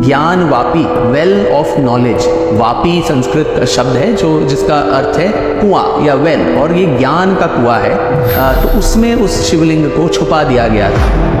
ज्ञान Vapi, well of knowledge. Vapi Sanskrit शब्द है जो जिसका अर्थ है कुआं या वेल, और ये ज्ञान का कुआं है। तो उसमें उस शिवलिंग को छुपा दिया गया था।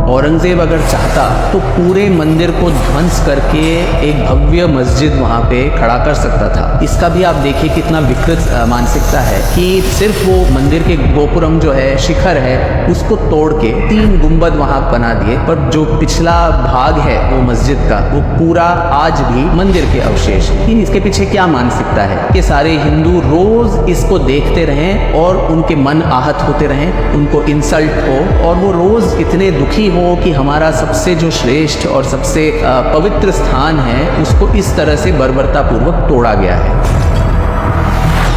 औरंगजेब अगर चाहता तो पूरे मंदिर को ध्वंस करके एक भव्य मस्जिद वहाँ पे खड़ा कर सकता था। इसका भी आप देखिए कितना विकृत मानसिकता है कि सिर्फ वो मंदिर के गोपुरम जो है, शिखर है, उसको तोड़ के 3 गुंबद वहाँ बना दिए, पर जो पिछला भाग है वो मस्जिद का, वो पूरा आज भी मंदिर के अवशेष। इसके पीछे क्या मानसिकता है कि सारे हिंदू रोज इसको देखते रहें और उनके मन आहत होते रहें, उनको इंसल्ट हो, और वो रोज इतने दुखी हो कि हमारा सबसे जो श्रेष्ठ और सबसे पवित्र स्थान है उसको इस तरह से बर्बरतापूर्वक तोड़ा गया है।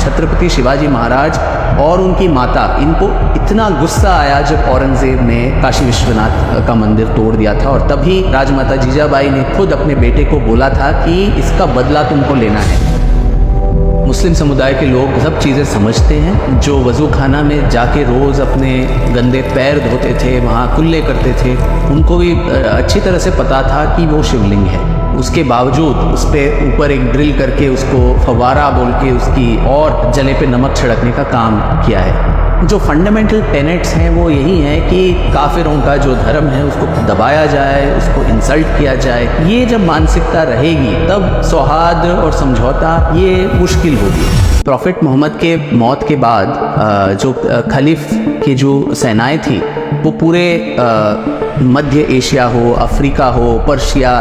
छत्रपति शिवाजी महाराज और उनकी माता, इनको इतना गुस्सा आया जब औरंगजेब ने काशी विश्वनाथ का मंदिर तोड़ दिया था, और तभी राजमाता जीजाबाई ने खुद अपने बेटे को बोला था कि इसका बदला तुमको लेना है। मुस्लिम समुदाय के लोग सब चीज़ें समझते हैं। जो वज़ू खाना में जाके रोज़ अपने गंदे पैर धोते थे, वहाँ कुल्ले करते थे, उनको भी अच्छी तरह से पता था कि वो शिवलिंग है। उसके बावजूद उस पर ऊपर एक ड्रिल करके उसको फव्वारा बोल के उसकी और जले पे नमक छिड़कने का काम किया है। जो फंडामेंटल टेनेट्स हैं वो यही हैं कि काफिरों का जो धर्म है उसको दबाया जाए, उसको इंसल्ट किया जाए। ये जब मानसिकता रहेगी तब सौहार्द और समझौता ये मुश्किल होगी। प्रॉफिट मोहम्मद के मौत के बाद जो खलीफ की जो सेनाएं थी वो पूरे मध्य एशिया हो, अफ्रीका हो, पर्शिया,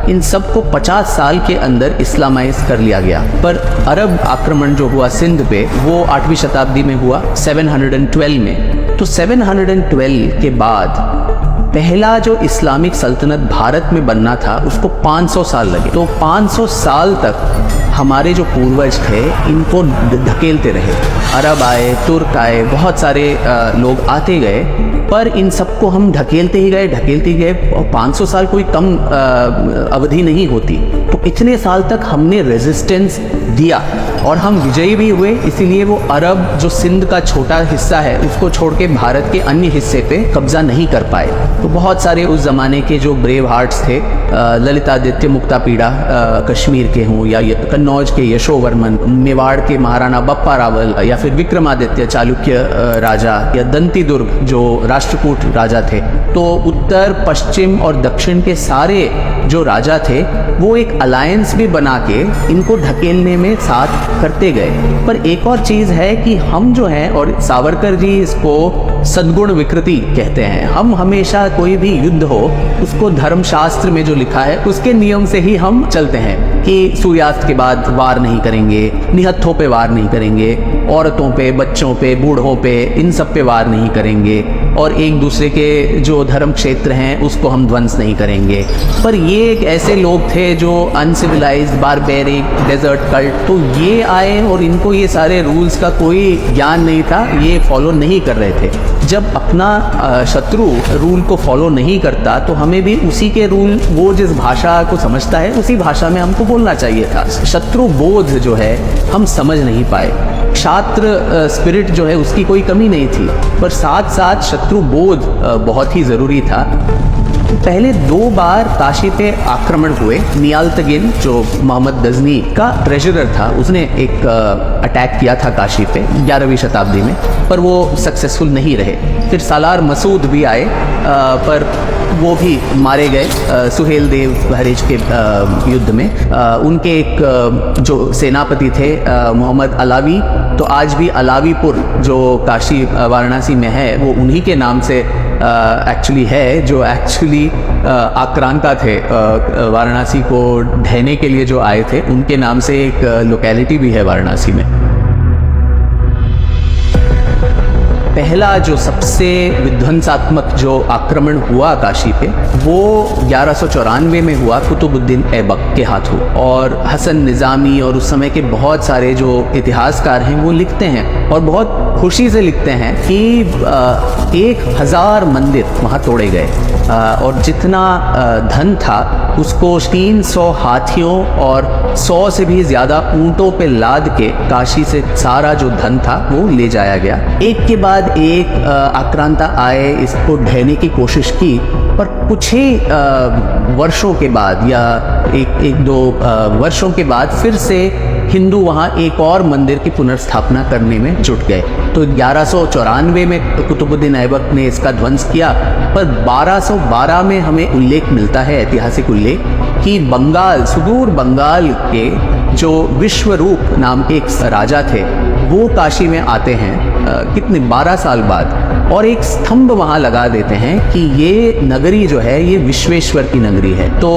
इन सब को 50 साल के अंदर इस्लामाइज कर लिया गया। पर अरब आक्रमण जो हुआ सिंध पे वो 8वीं शताब्दी में हुआ, 712 में। तो 712 के बाद पहला जो इस्लामिक सल्तनत भारत में बनना था उसको 500 साल लगे। तो 500 साल तक हमारे जो पूर्वज थे इनको धकेलते रहे। अरब आए, तुर्क आए, बहुत सारे लोग आते गए, पर इन सबको हम ढकेलते ही गए, और 500 साल कोई कम अवधि नहीं होती। तो इतने साल तक हमने रेजिस्टेंस दिया और हम विजयी भी हुए। इसीलिए वो अरब जो सिंध का छोटा हिस्सा है उसको छोड़ के भारत के अन्य हिस्से पे कब्जा नहीं कर पाए। तो बहुत सारे उस ज़माने के जो ब्रेव हार्ट्स थे, ललितादित्य मुक्तापीड़ा कश्मीर के हों, या कन्नौज के यशोवर्मन, मेवाड़ के महाराणा बप्पा रावल, या फिर विक्रमादित्य चालुक्य राजा, या दंतीदुर्ग जो राष्ट्रकूट राजा थे। तो उत्तर, पश्चिम और दक्षिण के सारे जो राजा थे वो एक अलायंस भी बना के इनको ढकेलने में साथ करते गए। पर एक और चीज़ है कि हम जो हैं, और सावरकर जी इसको सद्गुण विकृति कहते हैं, हम हमेशा कोई भी युद्ध हो उसको धर्मशास्त्र में जो लिखा है उसके नियम से ही हम चलते हैं कि सूर्यास्त के बाद वार नहीं करेंगे, निहत्थों पे वार नहीं करेंगे, औरतों पे, बच्चों पे, बूढ़ों पे, इन सब पे वार नहीं करेंगे, और एक दूसरे के जो धर्म क्षेत्र हैं उसको हम ध्वंस नहीं करेंगे। पर ये एक ऐसे लोग थे जो अनसिविलाइज्ड, बारबेरिक, डेजर्ट कल्ट, तो ये आए और इनको ये सारे रूल्स का कोई ज्ञान नहीं था, ये फॉलो नहीं कर रहे थे। जब अपना शत्रु रूल को फॉलो नहीं करता तो हमें भी उसी के रूल, वो जिस भाषा को समझता है उसी भाषा में हमको बोलना चाहिए था। शत्रु बोध जो है हम समझ नहीं पाए। छात्र स्पिरिट जो है उसकी कोई कमी नहीं थी, पर साथ साथ शत्रु बोध बहुत ही ज़रूरी था। पहले 2 बार काशी पे आक्रमण हुए। नियालतगिन जो मोहम्मद गजनी का ट्रेजरर था, उसने एक अटैक किया था काशी पे 11वीं शताब्दी में, पर वो सक्सेसफुल नहीं रहे। फिर सालार मसूद भी आए, पर वो भी मारे गए सुहेल देव बहरेज के युद्ध में। उनके एक जो सेनापति थे मोहम्मद अलावी, तो आज भी अलावीपुर जो काशी वाराणसी में है वो उन्हीं के नाम से एक्चुअली है, जो एक्चुअली आक्रांता थे, वाराणसी को ढहने के लिए जो आए थे, उनके नाम से एक लोकेलिटी भी है वाराणसी में। पहला जो सबसे विध्वंसात्मक जो आक्रमण हुआ काशी पे वो 1194 में हुआ कुतुबुद्दीन ऐबक के हाथों। और हसन निज़ामी और उस समय के बहुत सारे जो इतिहासकार हैं वो लिखते हैं और बहुत खुशी से लिखते हैं कि 1000 मंदिर वहाँ तोड़े गए। और जितना धन था उसको 300 हाथियों और 100 से भी ज़्यादा ऊँटों पे लाद के काशी से सारा जो धन था वो ले जाया गया। एक के बाद एक आक्रांता आए, इसको ढहने की कोशिश की, पर कुछ ही वर्षों के बाद या एक दो वर्षों के बाद फिर से हिंदू वहाँ एक और मंदिर की पुनर्स्थापना करने में जुट गए। तो 1194 में कुतुबुद्दीन ऐबक ने इसका ध्वंस किया, पर 1212 में हमें उल्लेख मिलता है, ऐतिहासिक उल्लेख, कि बंगाल, सुदूर बंगाल के जो विश्वरूप नाम के एक राजा थे वो काशी में आते हैं कितने 12 साल बाद, और एक स्तंभ वहाँ लगा देते हैं कि ये नगरी जो है ये विश्वेश्वर की नगरी है। तो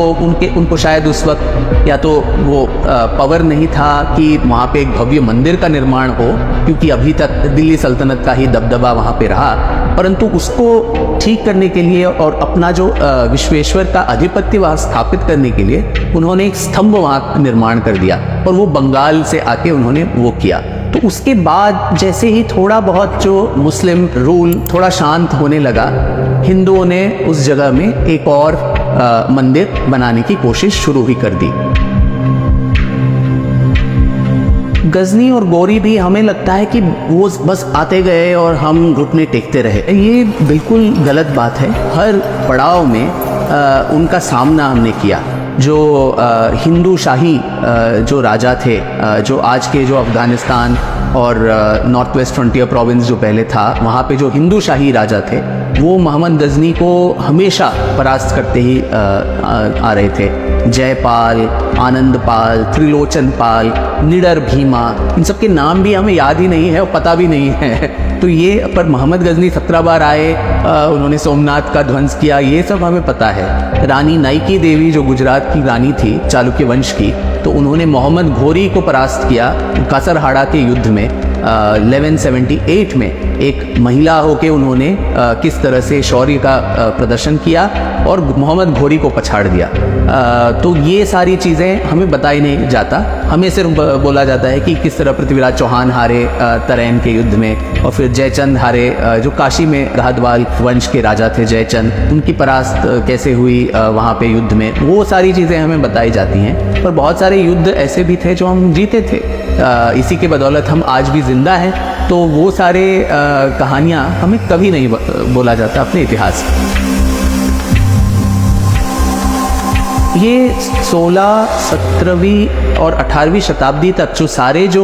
उनको शायद उस वक्त या तो वो पावर नहीं था कि वहाँ पे एक भव्य मंदिर का निर्माण हो, क्योंकि अभी तक दिल्ली सल्तनत का ही दबदबा वहाँ पे रहा, परंतु उसको ठीक करने के लिए और अपना जो विश्वेश्वर का आधिपत्य वहाँ स्थापित करने के लिए उन्होंने एक स्तंभ वहाँ निर्माण कर दिया, और वो बंगाल से आके उन्होंने वो किया। तो उसके बाद जैसे ही थोड़ा बहुत जो मुस्लिम रूल थोड़ा शांत होने लगा, हिंदुओं ने उस जगह में एक और मंदिर बनाने की कोशिश शुरू ही कर दी। गजनी और गौरी भी हमें लगता है कि वो बस आते गए और हम घुटने टेकते रहे, ये बिल्कुल गलत बात है। हर पड़ाव में उनका सामना हमने किया। जो हिंदू शाही जो राजा थे, जो आज के जो अफ़गानिस्तान और नॉर्थ वेस्ट फ्रंटियर प्रोविंस जो पहले था, वहाँ पे जो हिंदू शाही राजा थे वो मोहम्मद गजनी को हमेशा परास्त करते ही आ रहे थे। जयपाल, आनंदपाल, त्रिलोचन पाल, निडर भीमा, इन सब के नाम भी हमें याद ही नहीं है और पता भी नहीं है। तो ये पर मोहम्मद गजनी 17 बार आए, उन्होंने सोमनाथ का ध्वंस किया, ये सब हमें पता है। रानी नाइकी देवी जो गुजरात की रानी थी चालुक्य वंश की, तो उन्होंने मोहम्मद घोरी को परास्त किया कासरहाड़ा के युद्ध में 1178 में। एक महिला होके उन्होंने किस तरह से शौर्य का प्रदर्शन किया और मोहम्मद घोरी को पछाड़ दिया। तो ये सारी चीज़ें हमें बताई नहीं जाता, हमें सिर्फ बोला जाता है कि किस तरह पृथ्वीराज चौहान हारे तरैन के युद्ध में, और फिर जयचंद हारे जो काशी में गाहदवाल वंश के राजा थे जयचंद, उनकी परास्त कैसे हुई वहाँ पे युद्ध में, वो सारी चीज़ें हमें बताई जाती हैं। पर बहुत सारे युद्ध ऐसे भी थे जो हम जीते थे, इसी के बदौलत हम आज भी जिंदा हैं। तो वो सारे कहानियाँ हमें कभी नहीं बोला जाता अपने इतिहास में। ये 16, 17वीं और 18वीं शताब्दी तक जो सारे जो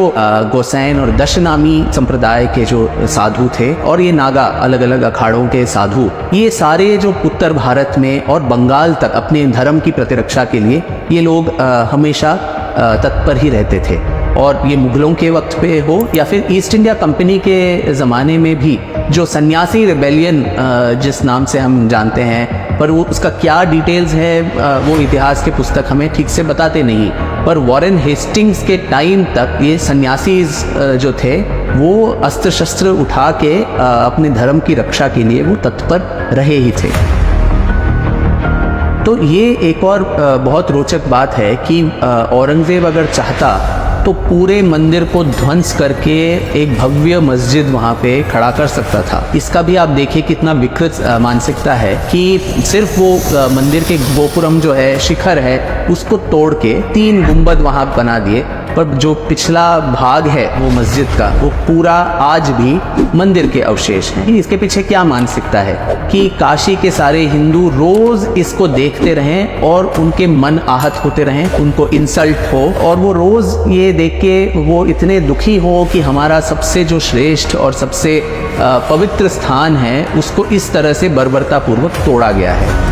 गोसैन और दशनामी संप्रदाय के जो साधु थे, और ये नागा अलग अलग अखाड़ों के साधु, ये सारे जो उत्तर भारत में और बंगाल तक अपने धर्म की प्रतिरक्षा के लिए ये लोग हमेशा तत्पर ही रहते थे। और ये मुगलों के वक्त पे हो या फिर ईस्ट इंडिया कंपनी के ज़माने में भी जो सन्यासी रिबेलियन जिस नाम से हम जानते हैं, पर वो उसका क्या डिटेल्स है वो इतिहास के पुस्तक हमें ठीक से बताते नहीं। पर वॉरेन हेस्टिंग्स के टाइम तक ये सन्यासी जो थे वो अस्त्र शस्त्र उठा के अपने धर्म की रक्षा के लिए वो तत्पर रहे ही थे। तो ये एक और बहुत रोचक बात है कि औरंगज़ेब अगर चाहता तो पूरे मंदिर को ध्वंस करके एक भव्य मस्जिद वहाँ पे खड़ा कर सकता था। इसका भी आप देखिए कितना विकृत मानसिकता है कि सिर्फ वो मंदिर के गोपुरम जो है, शिखर है, उसको तोड़ के 3 गुंबद वहाँ बना दिए, पर जो पिछला भाग है वो मस्जिद का, वो पूरा आज भी मंदिर के अवशेष हैं। इसके पीछे क्या मानसिकता है कि काशी के सारे हिंदू रोज इसको देखते रहें और उनके मन आहत होते रहें, उनको इंसल्ट हो, और वो रोज ये देख के वो इतने दुखी हो कि हमारा सबसे जो श्रेष्ठ और सबसे पवित्र स्थान है उसको इस तरह से बर्बरता पूर्वक तोड़ा गया है।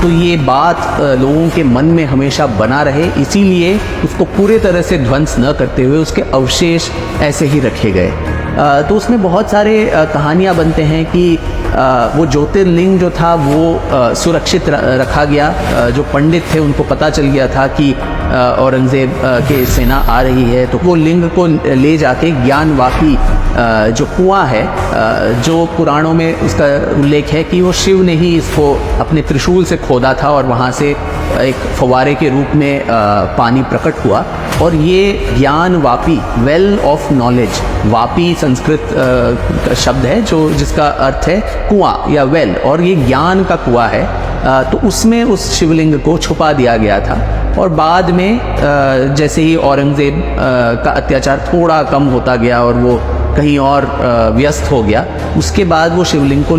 तो ये बात लोगों के मन में हमेशा बना रहे, इसीलिए उसको पूरे तरह से ध्वंस न करते हुए उसके अवशेष ऐसे ही रखे गए। तो उसमें बहुत सारे कहानियाँ बनते हैं कि वो ज्योतिर्लिंग जो था वो सुरक्षित रखा गया। जो पंडित थे उनको पता चल गया था कि औरंगज़ेब के सेना आ रही है, तो वो लिंग को ले जाके ज्ञानवापी जो कुआं है, जो पुराणों में उसका उल्लेख है कि वो शिव ने ही इसको अपने त्रिशूल से खोदा था और वहाँ से एक फव्वारे के रूप में पानी प्रकट हुआ। और ये ज्ञान Vapi, well of knowledge, Vapi Sanskrit शब्द है जो जिसका अर्थ है कुआं या वेल, और ये ज्ञान का कुआं है। तो उसमें उस शिवलिंग को छुपा दिया गया था। और बाद में जैसे ही औरंगज़ेब का अत्याचार थोड़ा कम होता गया और वो कहीं और व्यस्त हो गया, उसके बाद वो शिवलिंग को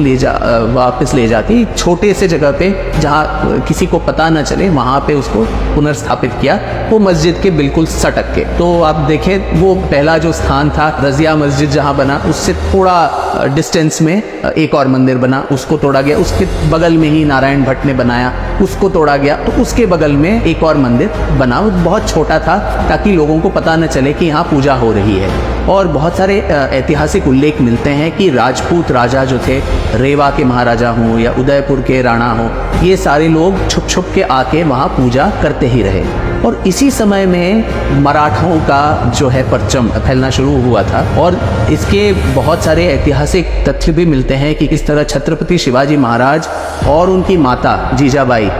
वापस ले जाके एक छोटे से जगह पे जहाँ किसी को पता न चले वहाँ पे उसको पुनर्स्थापित किया, वो मस्जिद के बिल्कुल सटक के। तो आप देखें वो पहला जो स्थान था रज़िया मस्जिद जहाँ बना, उससे थोड़ा डिस्टेंस में एक और मंदिर बना, उसको तोड़ा गया। उसके बगल में ही नारायण भट्ट ने बनाया, उसको तोड़ा गया। तो उसके बगल में एक और मंदिर बना, वो बहुत छोटा था ताकि लोगों को पता न चले कि यहाँ पूजा हो रही है। और बहुत सारे ऐतिहासिक उल्लेख मिलते हैं कि राजपूत राजा जो थे, रेवा के महाराजा हों या उदयपुर के राणा हों, ये सारे लोग छुप छुप के आके वहाँ पूजा करते ही रहे। और इसी समय में मराठों का जो है परचम फैलना शुरू हुआ था। और इसके बहुत सारे ऐतिहासिक तथ्य भी मिलते हैं कि किस तरह छत्रपति शिवाजी महाराज और उनकी माता जीजाबाई,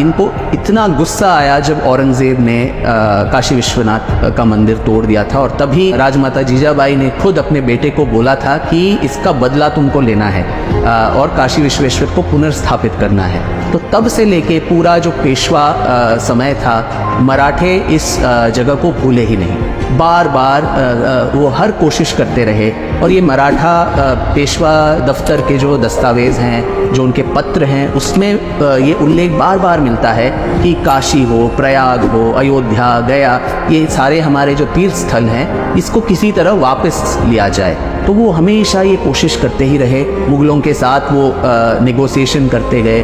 इनको इतना गुस्सा आया जब औरंगज़ेब ने काशी विश्वनाथ का मंदिर तोड़ दिया था। और तभी राजमाता जीजाबाई ने खुद अपने बेटे को बोला था कि इसका बदला तुमको लेना है और काशी विश्वेश्वर को पुनर्स्थापित करना है। तो तब से लेके पूरा जो पेशवा समय था, मराठे इस जगह को भूले ही नहीं। बार बार वो हर कोशिश करते रहे। और ये मराठा पेशवा दफ्तर के जो दस्तावेज़ हैं, जो उनके पत्र हैं, उसमें ये उल्लेख बार बार मिलता है कि काशी हो, प्रयाग हो, अयोध्या, गया, ये सारे हमारे जो तीर्थ स्थल हैं, इसको किसी तरह वापस लिया जाए। तो वो हमेशा ये कोशिश करते ही रहे। मुग़लों के साथ वो नेगोशिएशन करते गए।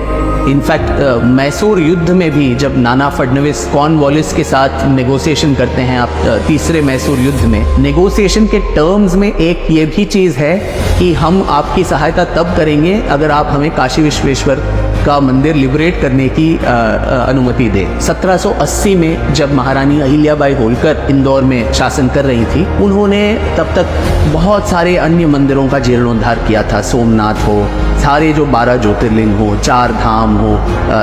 इनफैक्ट मैसूर युद्ध में भी जब नाना फडणवीस कॉर्नवालिस के साथ नेगोशिएशन करते हैं, आप तीसरे मैसूर युद्ध में, नेगोशिएशन के टर्म्स में एक ये भी चीज़ है कि हम आपकी सहायता तब करेंगे अगर आप हमें काशी विश्वेश्वर का मंदिर लिबरेट करने की अनुमति दे। 1780 में जब महारानी अहिल्याबाई होलकर इंदौर में शासन कर रही थी, उन्होंने तब तक बहुत सारे अन्य मंदिरों का जीर्णोद्धार किया था। सोमनाथ हो, सारे जो 12 ज्योतिर्लिंग हो, 4 धाम हो,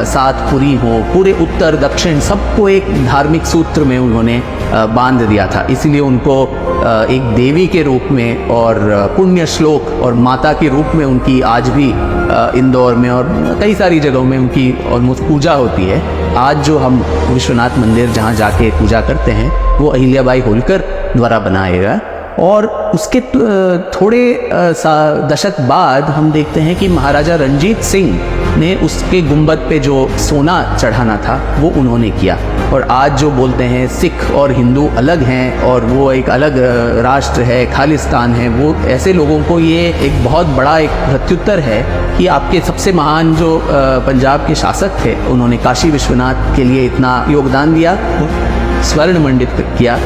7 पुरी हो, पूरे उत्तर दक्षिण सबको एक धार्मिक सूत्र में उन्होंने बांध दिया था। इसलिए उनको एक देवी के रूप में और पुण्य श्लोक और माता के रूप में उनकी आज भी इंदौर में और कई सारी जगहों में उनकी ऑलमोस्ट पूजा होती है। आज जो हम विश्वनाथ मंदिर जहाँ जाके पूजा करते हैं, वो अहिल्याबाई होलकर द्वारा बनाया गया। और उसके थोड़े दशक बाद हम देखते हैं कि महाराजा रंजीत सिंह ने उसके गुंबद पे जो सोना चढ़ाना था वो उन्होंने किया। और आज जो बोलते हैं सिख और हिंदू अलग हैं और वो एक अलग राष्ट्र है, खालिस्तान है, वो ऐसे लोगों को ये एक बहुत बड़ा एक प्रत्युत्तर है कि आपके सबसे महान जो पंजाब के शासक थे, उन्होंने काशी विश्वनाथ के लिए इतना योगदान दिया, स्वर्ण मंडित किया।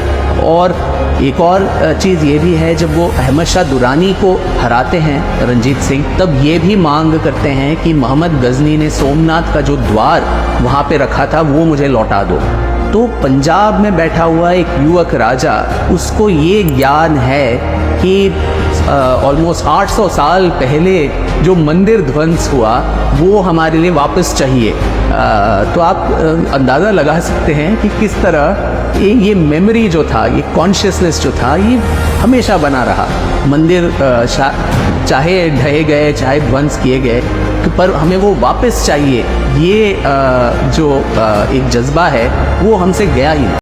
और एक और चीज़ ये भी है, जब वो अहमद शाह दुरानी को हराते हैं रंजीत सिंह, तब ये भी मांग करते हैं कि मोहम्मद गजनी ने सोमनाथ का जो द्वार वहाँ पे रखा था वो मुझे लौटा दो। तो पंजाब में बैठा हुआ एक युवक राजा, उसको ये ज्ञान है कि ऑलमोस्ट 800 साल पहले जो मंदिर ध्वंस हुआ वो हमारे लिए वापस चाहिए। तो आप अंदाज़ा लगा सकते हैं कि किस तरह ये मेमोरी जो था, ये कॉन्शियसनेस जो था, ये हमेशा बना रहा। मंदिर चाहे ढहे गए, चाहे ध्वंस किए गए, पर हमें वो वापस चाहिए। ये जो एक जज्बा है वो हमसे गया ही नहीं।